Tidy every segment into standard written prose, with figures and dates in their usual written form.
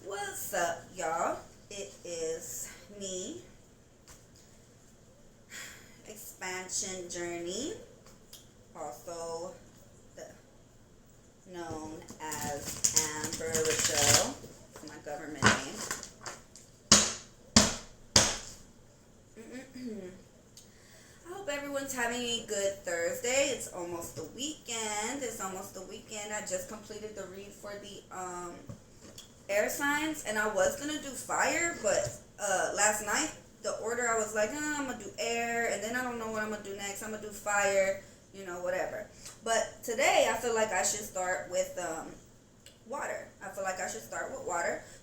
What's up, y'all? It is me, Expansion Journey, also known as Amber Rochelle, my government name. I hope everyone's having a good Thursday. It's almost the weekend. I just completed the read for the air signs, and I was gonna do fire, but last night the order I was like, I'm gonna do air, and then I don't know what I'm gonna do next. I'm gonna do fire, whatever. But today I feel like I should start with water.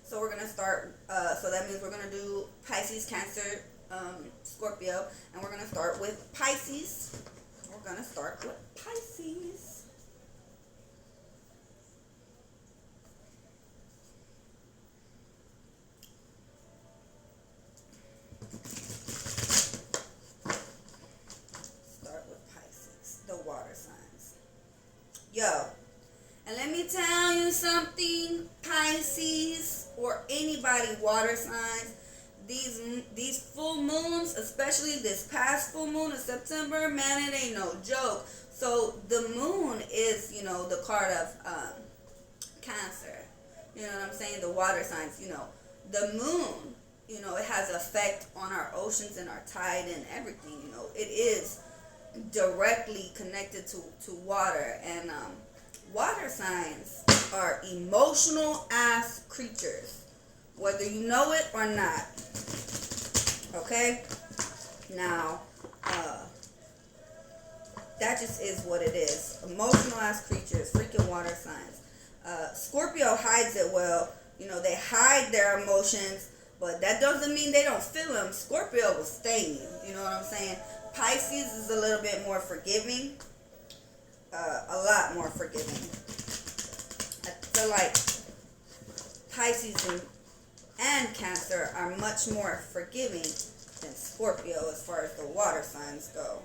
So we're gonna start. So that means we're gonna do Pisces, Cancer, Scorpio, and we're gonna start with Pisces. The water signs. Yo, and let me tell you something, Pisces, or anybody water signs, these full moons, especially this past full moon in September, man, it ain't no joke. So the moon is, the card of Cancer. You know what I'm saying? The water signs, the moon, it has effect on our oceans and our tide and everything, it is directly connected to water. And water signs are emotional ass creatures, whether you know it or not. Okay? Now, that just is what it is. Emotional ass creatures, freaking water signs. Scorpio hides it well. They hide their emotions, but that doesn't mean they don't feel them. Scorpio will sting you. You know what I'm saying? Pisces is a little bit more forgiving. A lot more forgiving. I feel like Pisces and Cancer are much more forgiving than Scorpio as far as the water signs go.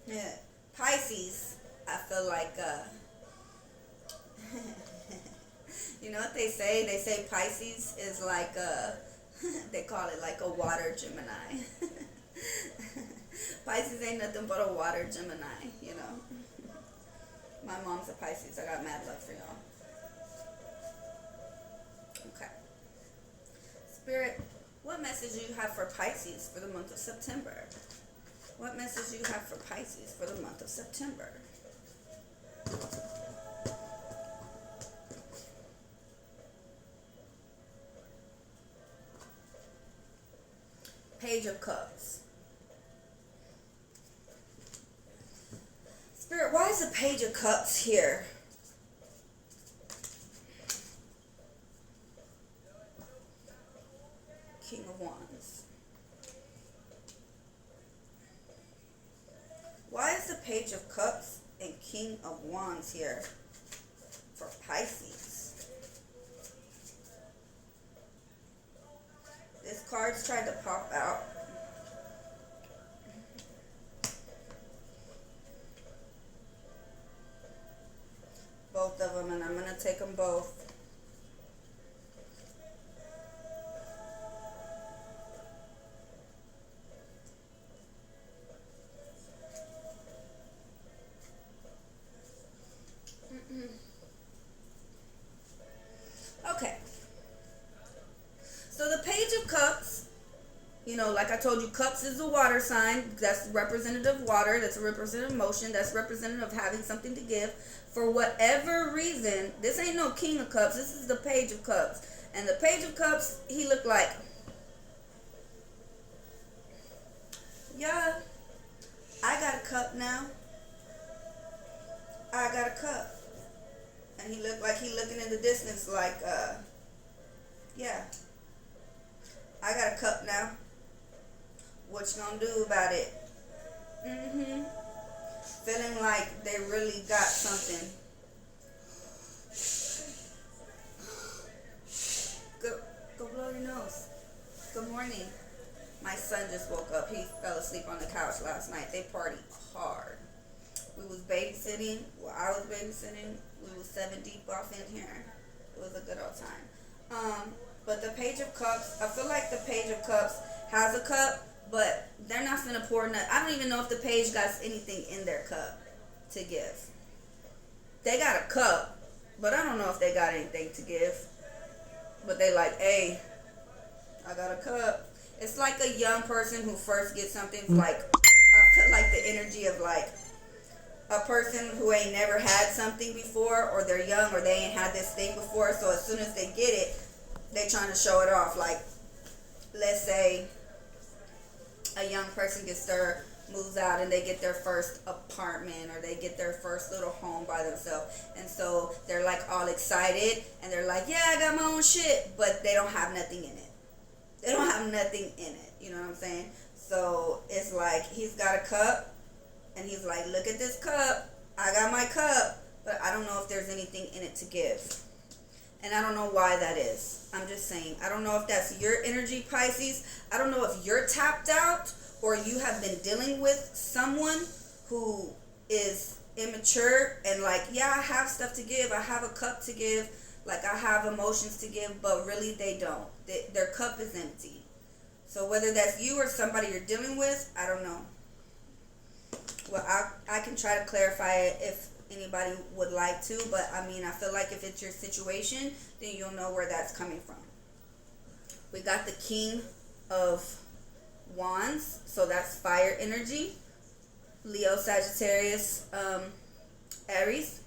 Yeah. Pisces, I feel like, you know what they say? They say Pisces is like they call it like a water Gemini. Pisces ain't nothing but a water Gemini, My mom's a Pisces. I got mad love for y'all. Okay. Spirit, what message do you have for Pisces for the month of September? What message do you have for Pisces for the month of September? Page of Cups. Spirit, why is the Page of Cups here? King of Wands. Why is the Page of Cups and King of Wands here for Pisces? This card's tried to pop out. Both of of them, and I'm going to take them both. Okay. So the Page of Cups, you know, like I told you, Cups is a water sign. That's representative of water. That's a representative motion. That's representative of having something to give. For whatever reason, this ain't no King of Cups. This is the Page of Cups. And the Page of Cups, he looked like, yeah, I got a cup now. I got a cup. And he looked like he looking in the distance like, yeah, I got a cup now. What you gonna do about it? Feeling like they really got something. Go blow your nose. Good morning. My son just woke up. He fell asleep on the couch last night. They partied hard. We was babysitting. Well, I was babysitting. We was 7 deep off in here. It was a good old time. But the Page of Cups, I feel like the Page of Cups has a cup, but they're not finna pour nothing. I don't even know if the Page got anything in their cup to give. They got a cup, but I don't know if they got anything to give. But they like, hey, I got a cup. It's like a young person who first gets something. Like, I feel like the energy of like a person who ain't never had something before, or they're young, or they ain't had this thing before. So as soon as they get it, they trying to show it off. Like, let's say a young person moves out and they get their first apartment, or they get their first little home by themselves, and so they're like all excited and they're like, yeah, I got my own shit, but they don't have nothing in it. They don't have nothing in it. You know what I'm saying? So it's like he's got a cup and he's like, look at this cup. I got my cup, but I don't know if there's anything in it to give. And I don't know why that is. I'm just saying. I don't know if that's your energy, Pisces. I don't know if you're tapped out, or you have been dealing with someone who is immature and like, yeah, I have stuff to give. I have a cup to give. Like, I have emotions to give, but really they don't. Their cup is empty. So whether that's you or somebody you're dealing with, I don't know. Well, I can try to clarify it if anybody would like to, but I mean, I feel like if it's your situation, then you'll know where that's coming from. We got the King of Wands, so that's fire energy. Leo, Sagittarius, Aries.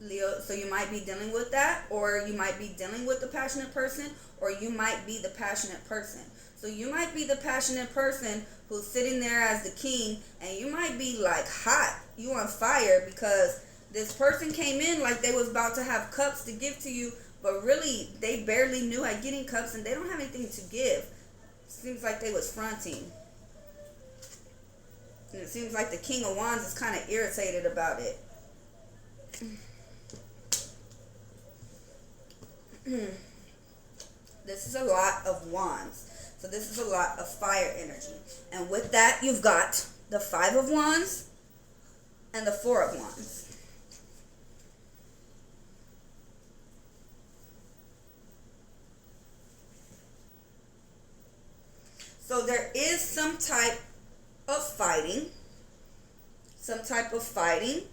Leo, so you might be dealing with that, or you might be dealing with the passionate person, or you might be the passionate person. So you might be the passionate person who's sitting there as the king, and you might be like hot, you on fire, because this person came in like they was about to have cups to give to you, but really they barely knew how getting cups, and they don't have anything to give. Seems like they was fronting. And it seems like the King of Wands is kind of irritated about it. This is a lot of wands. So this is a lot of fire energy. And with that, you've got the 5 of Wands and the 4 of Wands. So there is some type of fighting.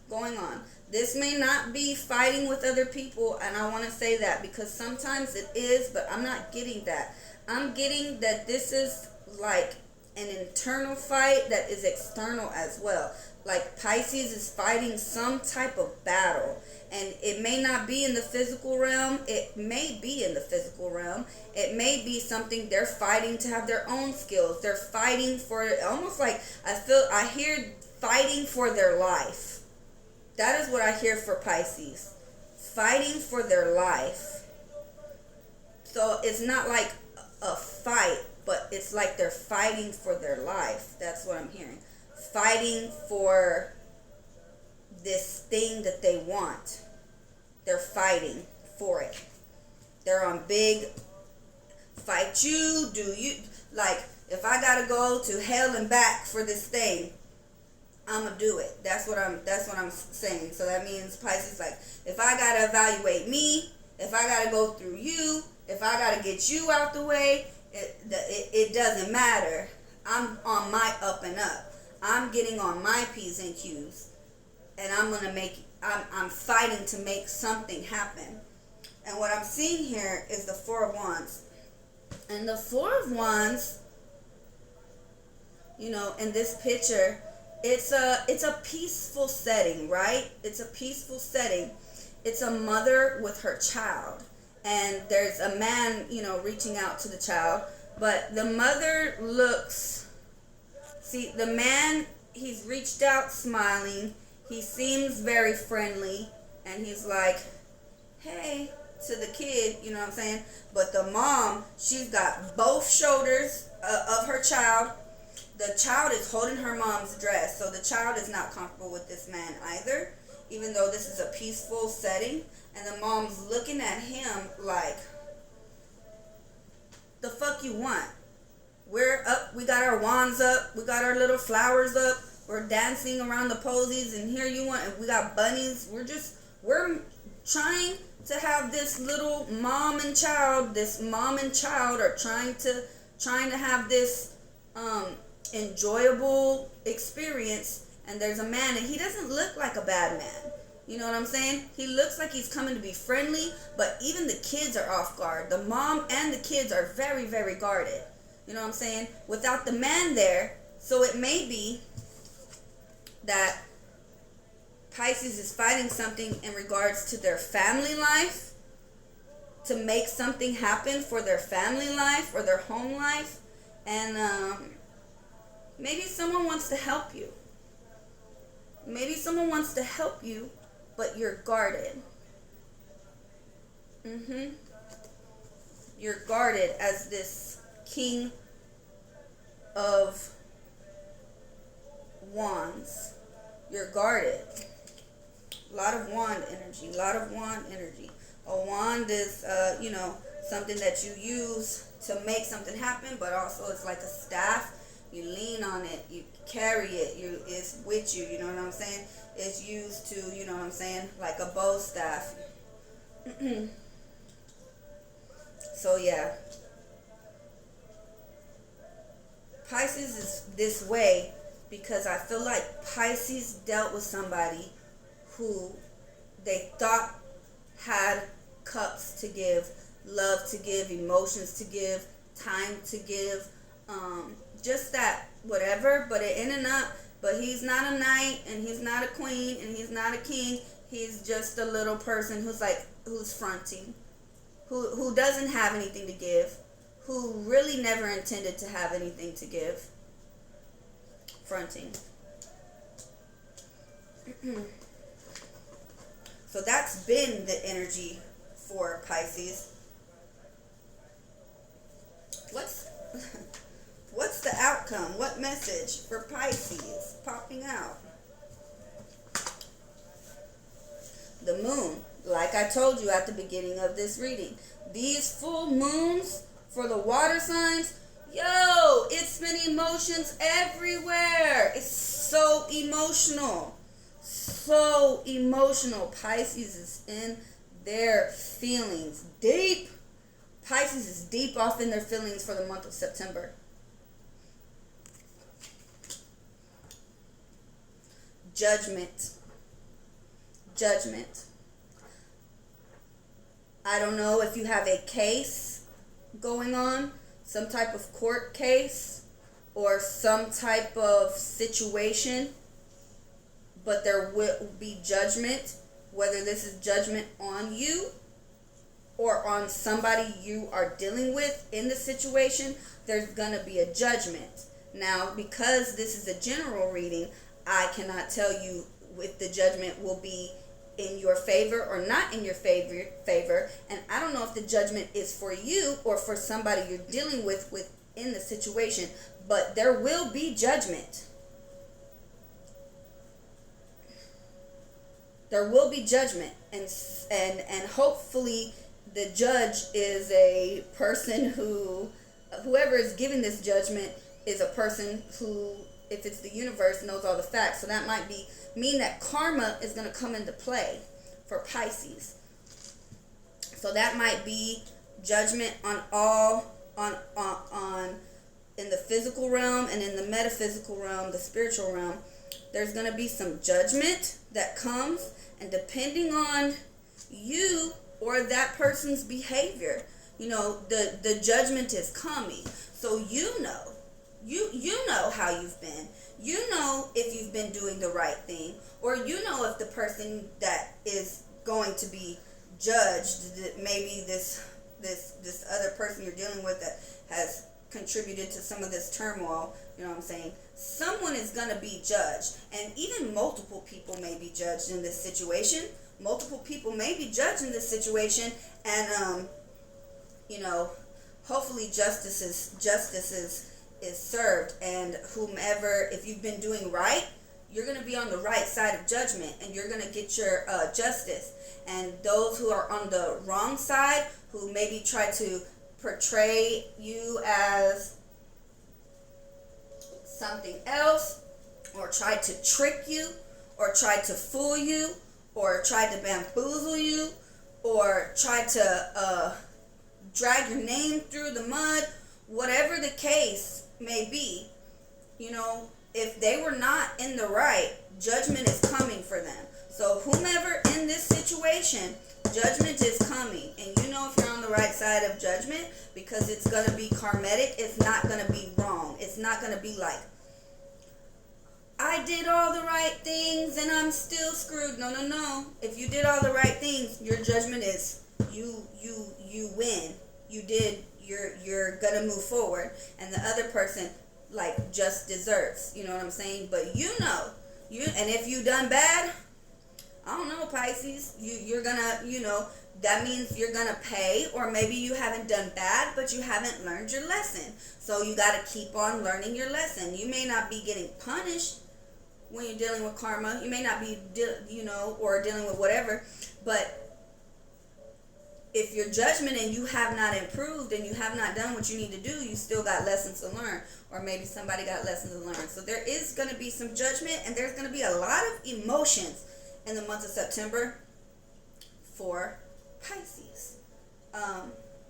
Going on. This may not be fighting with other people, and I want to say that because sometimes it is, but I'm not getting that. I'm getting that this is like an internal fight that is external as well. Like Pisces is fighting some type of battle, and it may not be in the physical realm. It may be in the physical realm. It may be something they're fighting to have their own skills. They're fighting for, almost like I hear fighting for their life. That is what I hear for Pisces. Fighting for their life. So it's not like a fight, but it's like they're fighting for their life. That's what I'm hearing. Fighting for this thing that they want. They're fighting for it. They're on big fight you, do you. Like, if I gotta go to hell and back for this thing, I'm gonna do it. That's what I'm saying. So that means Pisces, like, if I gotta evaluate me, if I gotta go through you, if I gotta get you out the way, it doesn't matter. I'm on my up and up. I'm getting on my P's and Q's, and I'm fighting to make something happen. And what I'm seeing here is the Four of Wands. And the Four of Wands, you know, in this picture, it's a peaceful setting, right? It's a peaceful setting. It's a mother with her child. And there's a man, you know, reaching out to the child. But the mother see, the man, he's reached out smiling. He seems very friendly. And he's like, hey, to the kid, you know what I'm saying? But the mom, she's got both shoulders of her child. The child is holding her mom's dress, so the child is not comfortable with this man either, even though this is a peaceful setting. And the mom's looking at him like, the fuck you want? We're up, we got our wands up, we got our little flowers up, we're dancing around the posies, and here you want, and we got bunnies. We're trying to have this little mom and child are trying to have this enjoyable experience. And there's a man, and he doesn't look like a bad man, you know what I'm saying? He looks like he's coming to be friendly, but even the kids are off guard. The mom and the kids are very, very guarded, you know what I'm saying, without the man there. So it may be that Pisces is fighting something in regards to their family life, to make something happen for their family life or their home life. And maybe someone wants to help you. Maybe someone wants to help you, but you're guarded. You're guarded as this King of Wands. You're guarded. A lot of wand energy. A wand is, you know, something that you use to make something happen, but also it's like a staff. You lean on it, you carry it, it's with you, you know what I'm saying? It's used to, you know what I'm saying, like a bow staff. So yeah, Pisces is this way because I feel like Pisces dealt with somebody who they thought had cups to give, love to give, emotions to give, time to give, just that whatever. But it ended up, but he's not a knight, and he's not a queen, and he's not a king. He's just a little person who's fronting, who doesn't have anything to give, who really never intended to have anything to give. Fronting. So that's been the energy for Pisces. What's the outcome? What message for Pisces popping out? The moon. Like I told you at the beginning of this reading, these full moons for the water signs, yo, it's been emotions everywhere. It's so emotional. So emotional. Pisces is in their feelings. Deep. Pisces is deep off in their feelings for the month of September. Judgment. I don't know if you have a case going on, some type of court case or some type of situation, but there will be judgment, whether this is judgment on you or on somebody you are dealing with in the situation. There's going to be a judgment. Now, because this is a general reading, I cannot tell you if the judgment will be in your favor or not in your favor. And I don't know if the judgment is for you or for somebody you're dealing with within the situation, but there will be judgment. There will be judgment, and hopefully the judge is a person whoever is giving this judgment is a person who if it's the universe, knows all the facts. So that might mean that karma is going to come into play for Pisces. So that might be judgment on in the physical realm and in the metaphysical realm, the spiritual realm. There's going to be some judgment that comes, and depending on you or that person's behavior, the judgment is coming. So you know how you've been. You know if you've been doing the right thing, or you know if the person that is going to be judged, that maybe this other person you're dealing with that has contributed to some of this turmoil, you know what I'm saying? Someone is going to be judged, and even multiple people may be judged in this situation. Multiple people may be judged in this situation, and hopefully justice is served, and whomever, if you've been doing right, you're going to be on the right side of judgment, and you're going to get your justice. And those who are on the wrong side, who maybe try to portray you as something else, or try to trick you, or try to fool you, or try to bamboozle you, or try to drag your name through the mud, whatever the case may be, if they were not in the right, judgment is coming for them. So whomever in this situation, judgment is coming. And if you're on the right side of judgment, because it's going to be karmatic, it's not going to be wrong. It's not going to be like, I did all the right things and I'm still screwed. No. If you did all the right things, your judgment is you win. You did, you're going to move forward. And the other person just deserves, you know what I'm saying? But and if you done bad, I don't know, Pisces, you're gonna, that means you're gonna pay, or maybe you haven't done bad, but you haven't learned your lesson. So you gotta keep on learning your lesson. You may not be getting punished when you're dealing with karma. You may not be, or dealing with whatever, but if your judgment and you have not improved and you have not done what you need to do, you still got lessons to learn, or maybe somebody got lessons to learn. So there is going to be some judgment, and there's going to be a lot of emotions in the month of September for Pisces.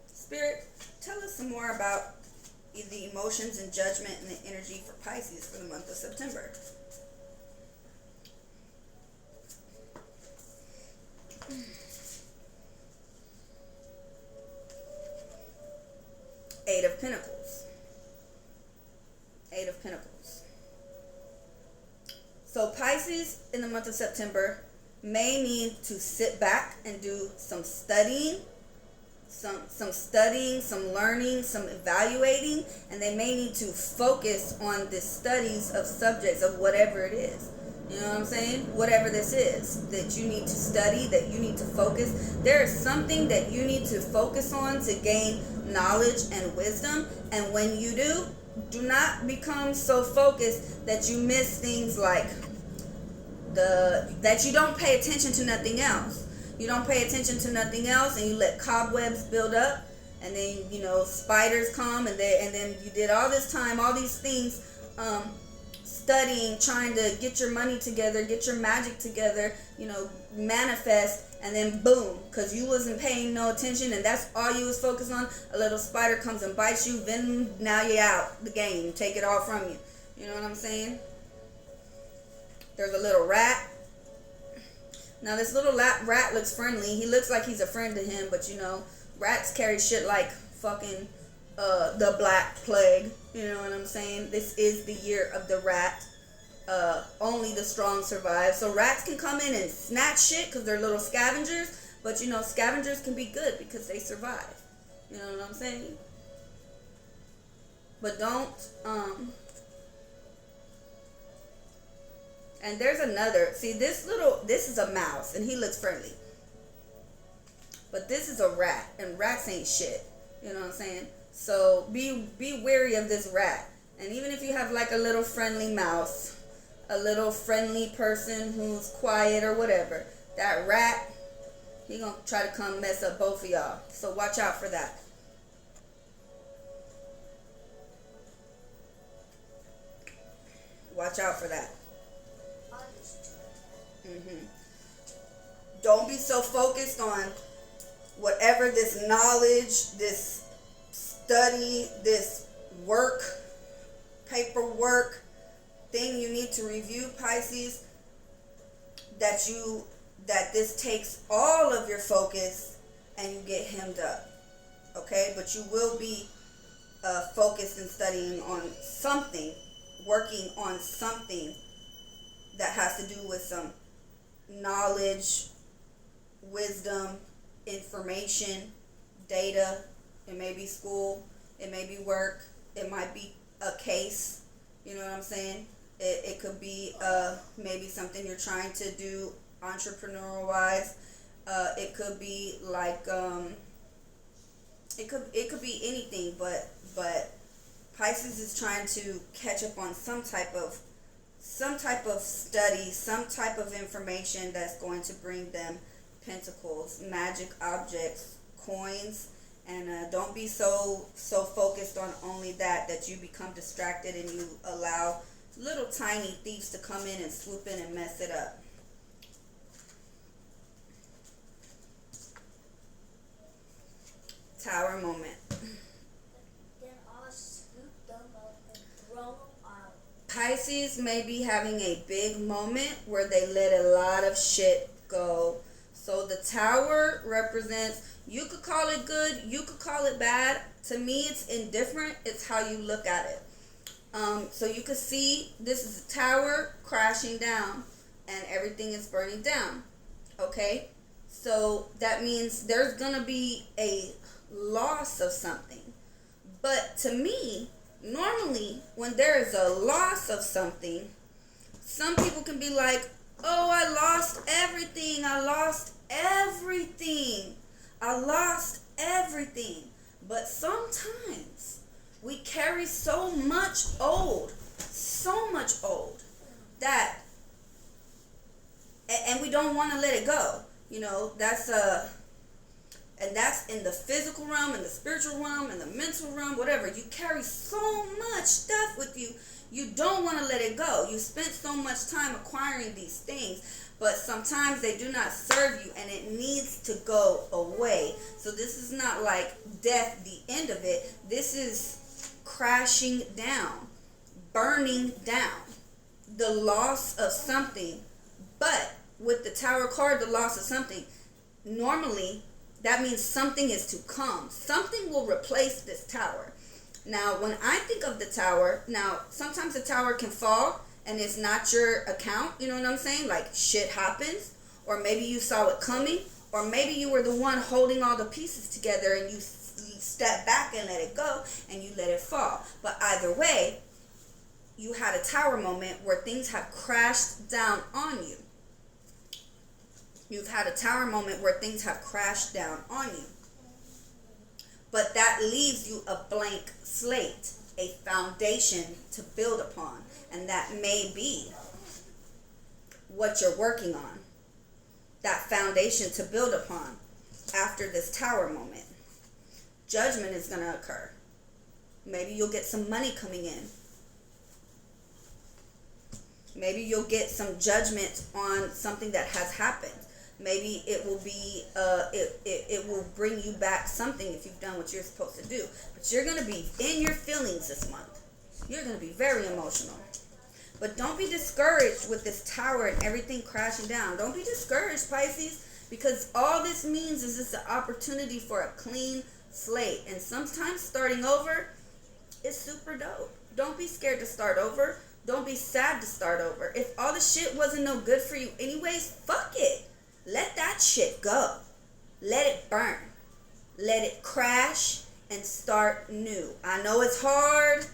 Spirit, tell us some more about the emotions and judgment and the energy for Pisces for the month of September. Eight of Pentacles. Eight of Pentacles. So Pisces in the month of September may need to sit back and do some studying, some learning, some evaluating, and they may need to focus on the studies of subjects of whatever it is. You know what I'm saying? Whatever this is that you need to study, that you need to focus. There is something that you need to focus on to gain knowledge and wisdom. And when you do not become so focused that you miss things like that you don't pay attention to nothing else. You don't pay attention to nothing else, and you let cobwebs build up, and then spiders come, and then you did all this time, all these things, studying, trying to get your money together, get your magic together, manifest, and then boom, because you wasn't paying no attention and that's all you was focused on, a little spider comes and bites you, then now you're out the game, take it all from you. You know what I'm saying? There's a little rat. Now this little rat looks friendly. He looks like he's a friend to him, but rats carry shit like fucking the Black Plague. You know what I'm saying? This is the year of the rat. Only the strong survive. So rats can come in and snatch shit because they're little scavengers. But scavengers can be good because they survive. You know what I'm saying? But don't, and there's another. See, this is a mouse and he looks friendly. But this is a rat, and rats ain't shit. You know what I'm saying? So be wary of this rat. And even if you have like a little friendly mouse, a little friendly person who's quiet or whatever, that rat, he gonna try to come mess up both of y'all. So watch out for that. Watch out for that. Don't be so focused on whatever this knowledge, this study, this work, paperwork thing you need to review, Pisces, that this takes all of your focus and you get hemmed up. Okay? But you will be focused and studying on something, working on something that has to do with some knowledge, wisdom, information, data. It may be school, it may be work, it might be a case, you know what I'm saying? It could be maybe something you're trying to do entrepreneurial wise. It could be like it could be anything, but Pisces is trying to catch up on some type of study, some type of information that's going to bring them pentacles, magic objects, coins, and don't be so focused on only that you become distracted and you allow little tiny thieves to come in and swoop in and mess it up. Tower moment. Then I'll scoop them up and throw them out. Pisces may be having a big moment where they let a lot of shit go. So the tower represents, you could call it good, you could call it bad. To me, it's indifferent. It's how you look at it. So you can see this is a tower crashing down and everything is burning down. Okay? So that means there's going to be a loss of something. But to me, normally when there is a loss of something, some people can be like, oh, I lost everything. I lost everything. I lost everything. But sometimes we carry so much old, that, and we don't want to let it go. You know, and that's in the physical realm, in the spiritual realm, in the mental realm, whatever. You carry so much stuff with you. You don't want to let it go. You spent so much time acquiring these things, but sometimes they do not serve you and it needs to go away. So this is not like death, the end of it. This is crashing down, burning down, the loss of something. But with the Tower card, the loss of something, normally that means something is to come. Something will replace this tower. Now, when I think of the tower, now, sometimes the tower can fall and it's not your account, you know what I'm saying? Like, shit happens, or maybe you saw it coming, or maybe you were the one holding all the pieces together and you step back and let it go and you let it fall. But either way, you had a tower moment where things have crashed down on you. You've had a tower moment where things have crashed down on you. But that leaves you a blank slate, a foundation to build upon. And that may be what you're working on. That foundation to build upon after this tower moment. Judgment is going to occur. Maybe you'll get some money coming in. Maybe you'll get some judgment on something that has happened. Maybe it will be, it will bring you back something if you've done what you're supposed to do. But you're going to be in your feelings this month. You're going to be very emotional. But don't be discouraged with this tower and everything crashing down. Don't be discouraged, Pisces, because all this means is it's an opportunity for a clean slate. And sometimes starting over is super dope. Don't be scared to start over. Don't be sad to start over. If all the shit wasn't no good for you anyways, fuck it. Let that shit go. Let it burn. Let it crash and start new. I know it's hard,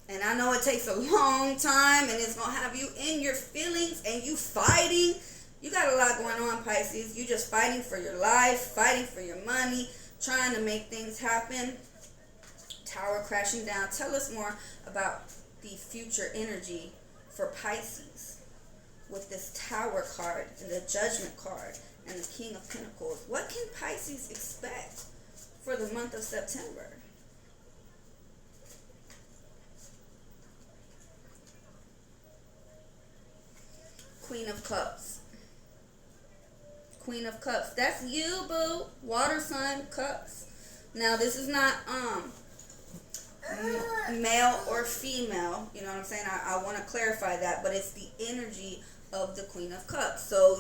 and I know it takes a long time, and it's going to have you in your feelings, and you fighting. You got a lot going on, Pisces. You just fighting for your life, fighting for your money, trying to make things happen. Tower crashing down. Tell us more about the future energy for Pisces with this Tower card and the Judgment card and the King of Pentacles. What can Pisces expect for the month of September? Queen of Cups. Queen of Cups. That's you, boo. Water sign, cups. Now, this is not male or female. You know what I'm saying? I want to clarify that. But it's the energy of the Queen of Cups. So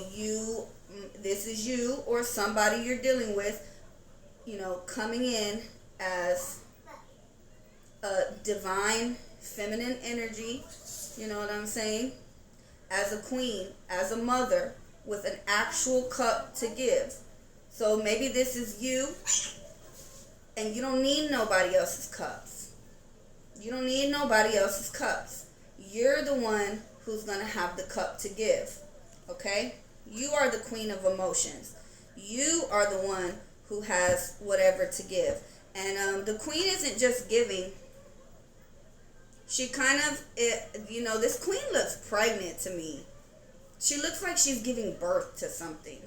this is you or somebody you're dealing with, you know, coming in as a divine feminine energy. You know what I'm saying? As a queen, as a mother, with an actual cup to give. So maybe this is you, and you don't need nobody else's cups. You don't need nobody else's cups. You're the one who's going to have the cup to give. Okay? You are the queen of emotions. You are the one who has whatever to give. And the queen isn't just giving. She kind of, you know, this queen looks pregnant to me. She looks like she's giving birth to something.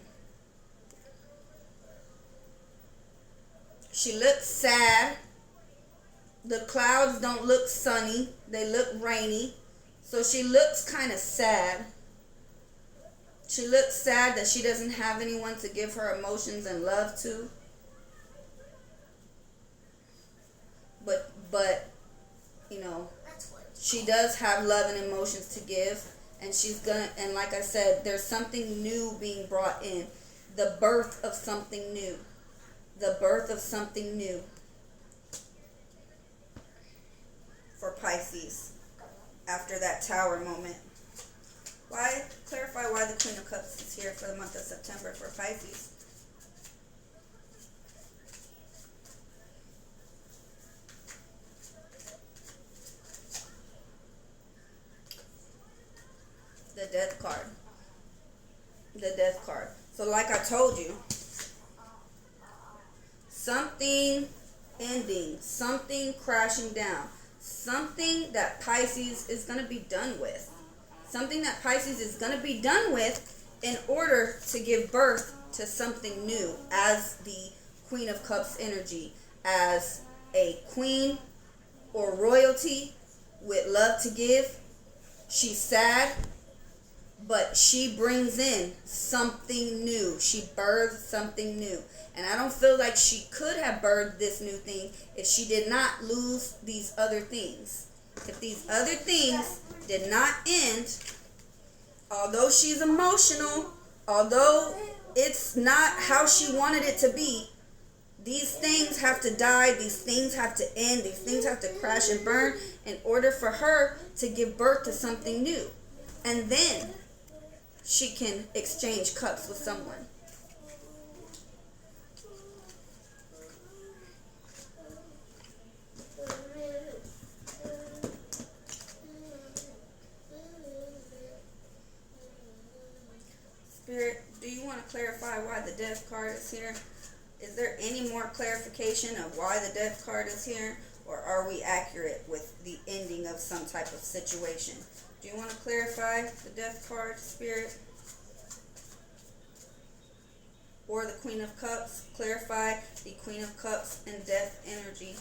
She looks sad. The clouds don't look sunny. They look rainy. So she looks kind of sad. She looks sad that she doesn't have anyone to give her emotions and love to. But you know, she does have love and emotions to give. And she's gonna, and like I said, there's something new being brought in. The birth of something new. The birth of something new. For Pisces. After that Tower moment. Clarify why the Queen of Cups is here for the month of September for Pisces. The Death card. The Death card. So like I told you, something ending, something crashing down, something that Pisces is going to be done with. Something that Pisces is going to be done with in order to give birth to something new as the Queen of Cups energy, as a queen or royalty with love to give. She's sad, but she brings in something new. She birthed something new. And I don't feel like she could have birthed this new thing if she did not lose these other things. If these other things did not end, although she's emotional, although it's not how she wanted it to be, these things have to die, these things have to end, these things have to crash and burn in order for her to give birth to something new. And then she can exchange cups with someone. Spirit, do you want to clarify why the Death card is here? Is there any more clarification of why the Death card is here? Or are we accurate with the ending of some type of situation? Do you want to clarify the Death card, Spirit? Or the Queen of Cups? Clarify the Queen of Cups and Death energy.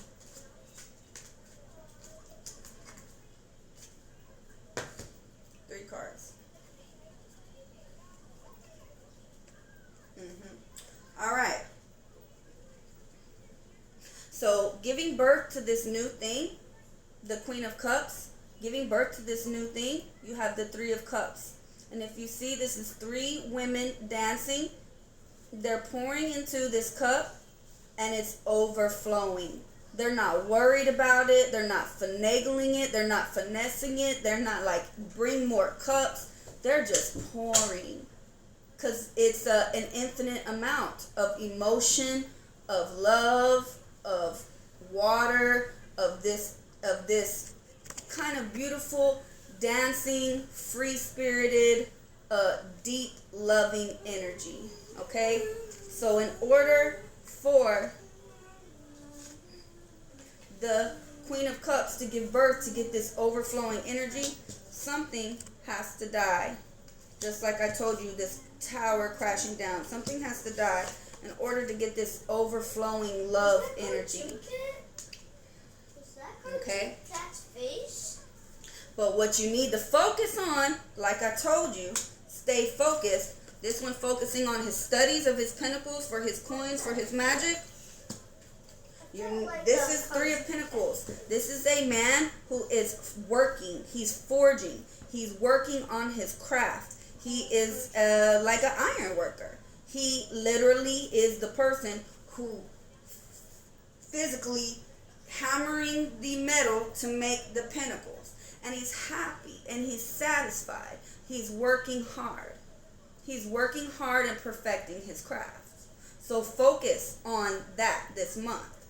Three cards. All right. So giving birth to this new thing, the Queen of Cups, giving birth to this new thing, you have the Three of Cups. And if you see, this is three women dancing. They're pouring into this cup and it's overflowing. They're not worried about it. They're not finagling it. They're not finessing it. They're not like, bring more cups. They're just pouring. Because it's an infinite amount of emotion, of love, of water, of this kind of beautiful, dancing, free-spirited, deep, loving energy. Okay? So in order for the Queen of Cups to give birth, to get this overflowing energy, something has to die. Just like I told you, this tower crashing down. Something has to die in order to get this overflowing love energy. Okay? But what you need to focus on, like I told you, stay focused. This one focusing on his studies of his pentacles, for his coins, for his magic. This is Three of Pentacles. This is a man who is working. He's forging. He's working on his craft. He is like an iron worker. He literally is the person who physically hammering the metal to make the pentacles. And he's happy and he's satisfied. He's working hard. He's working hard and perfecting his craft. So focus on that this month.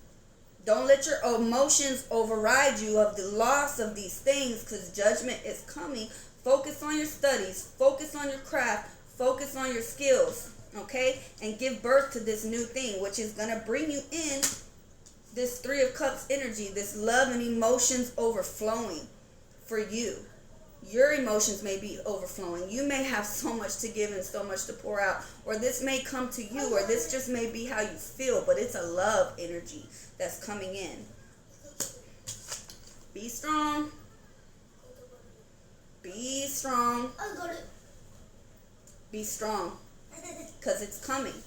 Don't let your emotions override you of the loss of these things, because judgment is coming. Focus on your studies. Focus on your craft. Focus on your skills. Okay? And give birth to this new thing, which is going to bring you in this Three of Cups energy, this love and emotions overflowing for you. Your emotions may be overflowing. You may have so much to give and so much to pour out. Or this may come to you, or this just may be how you feel, but it's a love energy that's coming in. Be strong. Be strong. Be strong. Because it's coming.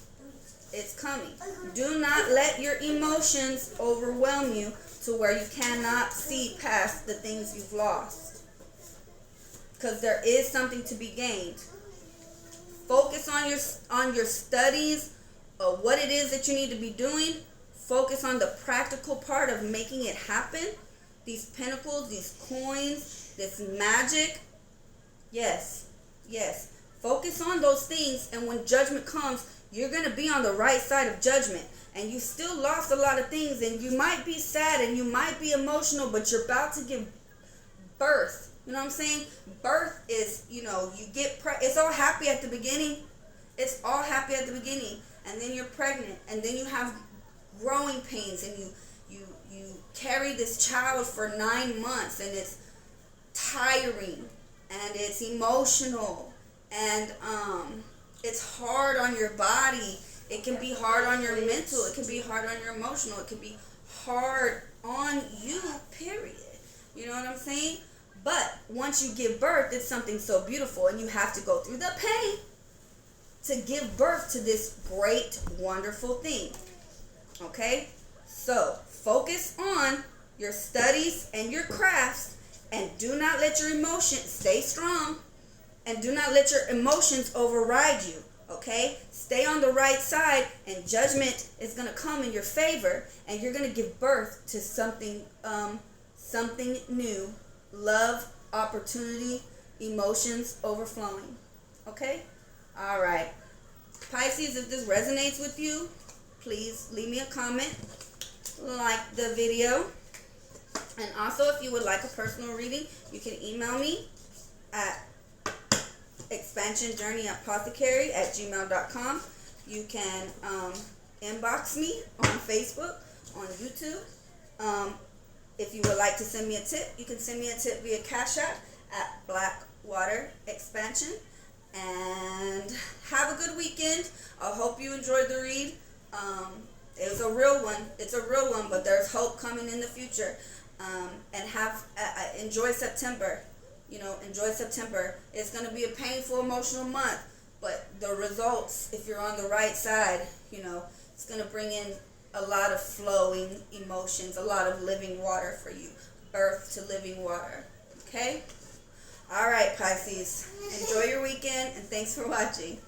It's coming. Do not let your emotions overwhelm you to where you cannot see past the things you've lost. Because there is something to be gained. Focus on your studies of what it is that you need to be doing. Focus on the practical part of making it happen. These pentacles, these coins, this magic. Yes. Yes. Focus on those things, and when judgment comes, you're going to be on the right side of judgment. And you still lost a lot of things, and you might be sad and you might be emotional, but you're about to give birth. You know what I'm saying? Birth is, you get it's all happy at the beginning. It's all happy at the beginning. And then you're pregnant, and then you have growing pains, and you carry this child for 9 months, and it's tiring, and it's emotional, and it's hard on your body. It can be hard on your mental. It can be hard on your emotional. It can be hard on you, period. You know what I'm saying? But once you give birth, it's something so beautiful, and you have to go through the pain to give birth to this great, wonderful thing. Okay? So focus on your studies and your crafts, and do not let your emotions, stay strong, and do not let your emotions override you. Okay? Stay on the right side, and judgment is going to come in your favor, and you're going to give birth to something new. Love, opportunity, emotions overflowing. Okay? All right. Pisces, if this resonates with you, please leave me a comment, like the video, and also if you would like a personal reading, you can email me at expansionjourneyapothecary@gmail.com. You can inbox me on Facebook, on YouTube. If you would like to send me a tip, you can send me a tip via Cash App at Blackwater Expansion. And have a good weekend. I hope you enjoyed the read. It was a real one. It's a real one, but there's hope coming in the future. And enjoy September. Enjoy September. It's going to be a painful, emotional month, but the results, if you're on the right side, it's going to bring in a lot of flowing emotions, a lot of living water for you. Birth to living water. Okay? All right, Pisces. Enjoy your weekend, and thanks for watching.